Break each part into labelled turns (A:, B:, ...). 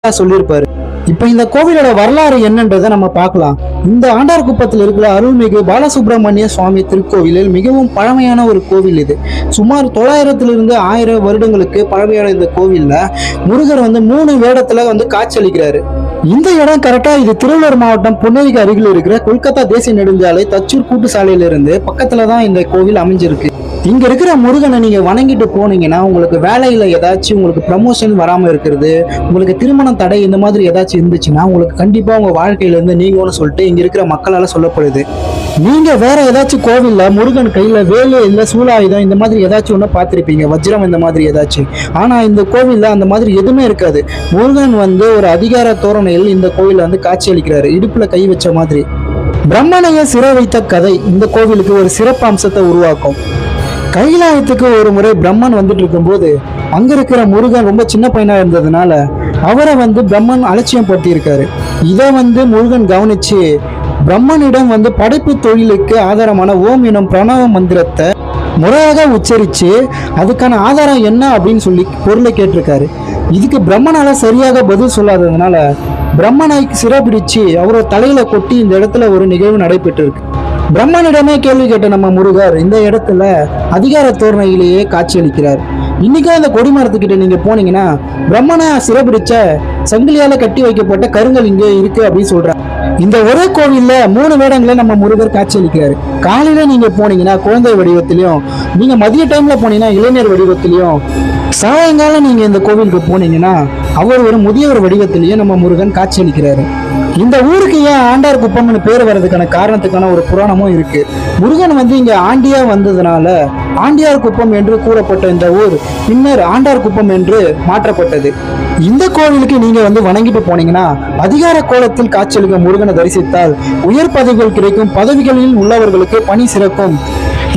A: சொல்லியிருப்பாரு. இப்ப இந்த கோவிலோட வரலாறு என்னன்றதை நம்ம பார்க்கலாம். இந்த ஆண்டார்குப்பத்தில் இருக்கிற அருள்மிகு பாலசுப்ரமணிய சுவாமி திருக்கோவிலில் மிகவும் பழமையான ஒரு கோவில் இது. சுமார் 900 1000 வருடங்களுக்கு பழமையான இந்த கோவில்ல முருகர் 3 வேடத்துல காட்சியளிக்கிறாரு. இந்த இடம் கரெக்டா இது திருவள்ளூர் மாவட்டம் பொன்னேரிக்கு அருகில் இருக்கிற கொல்கத்தா தேசிய நெடுஞ்சாலை தச்சூர் கூட்டு சாலையிலிருந்து பக்கத்துலதான் இந்த கோவில் அமைஞ்சிருக்கு. இங்க இருக்கிற முருகனை நீங்க வணங்கிட்டு போனீங்கன்னா உங்களுக்கு வேலையில ஏதாச்சும் உங்களுக்கு ப்ரமோஷன் வராம இருக்கிறது, உங்களுக்கு திருமணம் தடை இந்த மாதிரி ஏதாச்சும் இருந்துச்சுன்னா உங்களுக்கு கண்டிப்பா உங்க வாழ்க்கையில இருந்து நீங்கன்னு சொல்லிட்டு இங்க இருக்கிற மக்களால சொல்லப்படுது. நீங்க வேற ஏதாச்சும் கோவில்ல முருகன் கையில வேலு இல்ல சூலாயுதம் இந்த மாதிரி ஏதாச்சும் ஒண்ணு பார்த்திருப்பீங்க, வஜ்ரம் இந்த மாதிரி ஏதாச்சும். ஆனா இந்த கோவில்ல அந்த மாதிரி எதுவுமே இருக்காது. முருகன் ஒரு அதிகார தோரணையில் இந்த கோவில்ல காட்சியளிக்கிறாரு, இடுப்புல கை வச்ச மாதிரி. பிரம்மனைய சிறை வைத்த கதை இந்த கோவிலுக்கு ஒரு சிறப்பு அம்சத்தை உருவாக்கும். கைலாயத்துக்கு ஒரு முறை பிரம்மன் வந்துட்டு இருக்கும்போது அங்க இருக்கிற முருகன் ரொம்ப சின்ன பையனா இருந்ததுனால அவரை பிரம்மன் அலட்சியம் படுத்தி இருக்காரு. இதை முருகன் கவனிச்சு பிரம்மனிடம் படைப்பு தொழிலுக்கு ஆதாரமான ஓம் எனும் பிரணவ மந்திரத்தை முறையாக உச்சரிச்சு அதுக்கான ஆதாரம் என்ன அப்படின்னு சொல்லி பொருளை கேட்டிருக்காரு. இதுக்கு பிரம்மனால சரியாக பதில் சொல்லாததுனால பிரம்மனை சிறைபிடிச்சு அவரோட தலையில கொட்டி இந்த இடத்துல ஒரு நிகழ்வு நடைபெற்று இருக்கு. பிரம்மனிடமே கேள்வி கேட்ட நம்ம முருகர் இந்த இடத்துல அதிகார தோரணையிலேயே காட்சியளிக்கிறார். இன்னைக்கும் அந்த கொடிமரத்துக்கிட்ட நீங்க போனீங்கன்னா பிரம்மனை சிறைபிடிச்ச சங்கிலியால கட்டி வைக்கப்பட்ட கருங்கல் இங்கே இருக்கு அப்படின்னு சொல்றாங்க. இந்த ஒரே கோவில்ல 3 வேடங்களை நம்ம முருகர் காட்சியளிக்கிறாரு. காலையில நீங்க போனீங்கன்னா குழந்தை வடிவத்திலையும், நீங்க மதிய டைம்ல போனீங்கன்னா இளைஞர் வடிவத்திலையும், சாயங்காலம் நீங்க இந்த கோவிலுக்கு போனீங்கன்னா அவர் ஒரு முதியவர் வடிவத்திலேயே நம்ம முருகன் காட்சியளிக்கிறாரு. இந்த ஊருக்கு ஏன் ஆண்டார் குப்பம்னு பேர் வர்றதுக்கான காரணத்துக்கான ஒரு புராணமும் இருக்கு. முருகன் இங்க ஆண்டியா வந்ததுனால ஆண்டியார் குப்பம் என்று கூறப்பட்ட இந்த ஊர் பின்னர் ஆண்டார் குப்பம் என்று மாற்றப்பட்டது. இந்த கோவிலுக்கு நீங்க வணங்கிட்டு போனீங்கன்னா அதிகார கோலத்தில் காட்சியளிக்கும் முருகனை தரிசித்தால் உயர் பதவிகள் கிடைக்கும், பதவிகளில் உள்ளவர்களுக்கு பணி சிறக்கும்.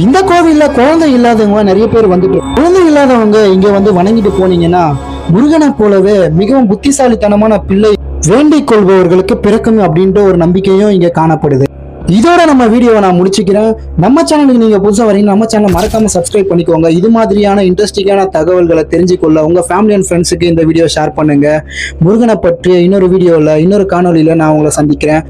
A: இந்த கோவில்ல குழந்தை இல்லாதவங்க நிறைய பேர் குழந்தை இல்லாதவங்க இங்க வணங்கிட்டு போனீங்கன்னா முருகனை போலவே மிகவும் புத்திசாலித்தனமான பிள்ளை வேண்டிக் கொள்பவர்களுக்கு பிறக்கும் அப்படின்ற ஒரு நம்பிக்கையும் இங்க காணப்படுது. இதோட நம்ம வீடியோவை நான் முடிச்சுக்கிறேன். நம்ம சேனலுக்கு நீங்க புதுசா வரீங்க, நம்ம சேனலை மறக்காம சப்ஸ்கிரைப் பண்ணிக்கோங்க. இது மாதிரியான இன்ட்ரெஸ்டிங்கான தகவல்களை தெரிஞ்சுக்கொள்ள உங்க ஃபேமிலி அண்ட் ஃப்ரெண்ட்ஸுக்கு இந்த வீடியோ ஷேர் பண்ணுங்க. முருகனை பற்றிய இன்னொரு வீடியோவில் இன்னொரு காணொலியில நான் உங்களை சந்திக்கிறேன்.